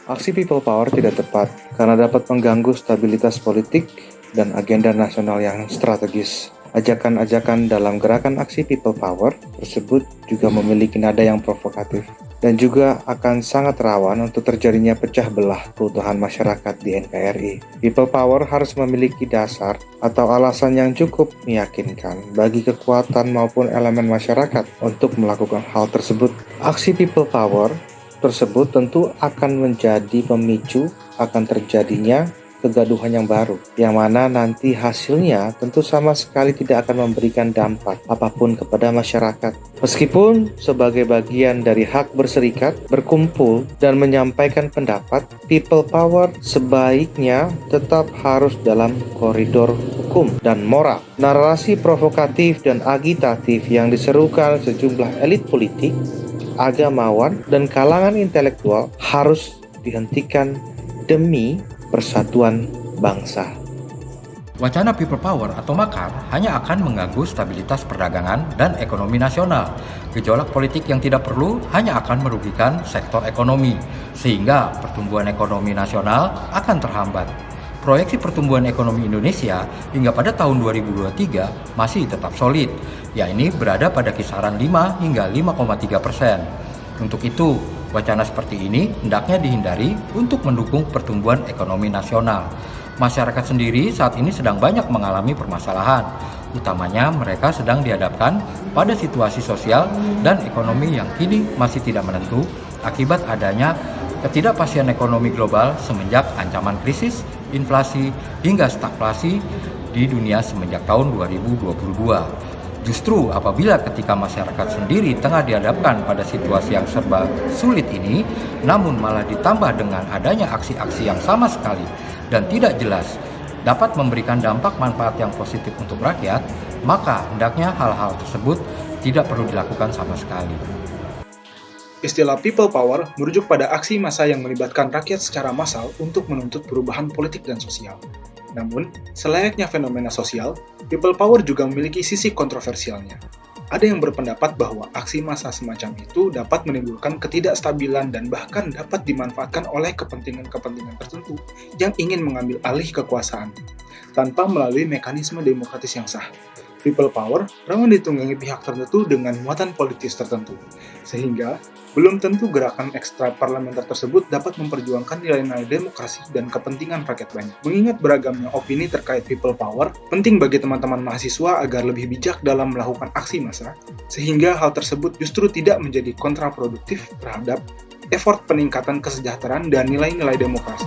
Aksi people power tidak tepat karena dapat mengganggu stabilitas politik dan agenda nasional yang strategis. Ajakan-ajakan dalam gerakan aksi people power tersebut juga memiliki nada yang provokatif dan juga akan sangat rawan untuk terjadinya pecah belah keutuhan masyarakat di NKRI. People power harus memiliki dasar atau alasan yang cukup meyakinkan bagi kekuatan maupun elemen masyarakat untuk melakukan hal tersebut. Aksi people power tersebut tentu akan menjadi pemicu akan terjadinya kegaduhan yang baru, yang mana nanti hasilnya tentu sama sekali tidak akan memberikan dampak apapun kepada masyarakat. Meskipun sebagai bagian dari hak berserikat, berkumpul, dan menyampaikan pendapat, people power sebaiknya tetap harus dalam koridor hukum dan moral. Narasi provokatif dan agitatif yang diserukan sejumlah elit politik, agamawan, dan kalangan intelektual harus dihentikan demi persatuan bangsa. Wacana people power atau makar hanya akan mengganggu stabilitas perdagangan dan ekonomi nasional. Gejolak politik yang tidak perlu hanya akan merugikan sektor ekonomi, sehingga pertumbuhan ekonomi nasional akan terhambat. Proyeksi pertumbuhan ekonomi Indonesia hingga pada tahun 2023 masih tetap solid, yakni berada pada kisaran 5 hingga 5,3%. Untuk itu, wacana seperti ini hendaknya dihindari untuk mendukung pertumbuhan ekonomi nasional. Masyarakat sendiri saat ini sedang banyak mengalami permasalahan, utamanya mereka sedang dihadapkan pada situasi sosial dan ekonomi yang kini masih tidak menentu akibat adanya ketidakpastian ekonomi global semenjak ancaman krisis, inflasi, hingga stagflasi di dunia semenjak tahun 2022. Justru apabila ketika masyarakat sendiri tengah dihadapkan pada situasi yang serba sulit ini, namun malah ditambah dengan adanya aksi-aksi yang sama sekali dan tidak jelas dapat memberikan dampak manfaat yang positif untuk rakyat, maka hendaknya hal-hal tersebut tidak perlu dilakukan sama sekali. Istilah people power merujuk pada aksi massa yang melibatkan rakyat secara massal untuk menuntut perubahan politik dan sosial. Namun, selayaknya fenomena sosial, people power juga memiliki sisi kontroversialnya. Ada yang berpendapat bahwa aksi massa semacam itu dapat menimbulkan ketidakstabilan dan bahkan dapat dimanfaatkan oleh kepentingan-kepentingan tertentu yang ingin mengambil alih kekuasaan, tanpa melalui mekanisme demokratis yang sah. People power rawan ditunggangi pihak tertentu dengan muatan politis tertentu, sehingga belum tentu gerakan ekstra parlementer tersebut dapat memperjuangkan nilai-nilai demokrasi dan kepentingan rakyat banyak. Mengingat beragamnya opini terkait people power, penting bagi teman-teman mahasiswa agar lebih bijak dalam melakukan aksi massa, sehingga hal tersebut justru tidak menjadi kontraproduktif terhadap effort peningkatan kesejahteraan dan nilai-nilai demokrasi.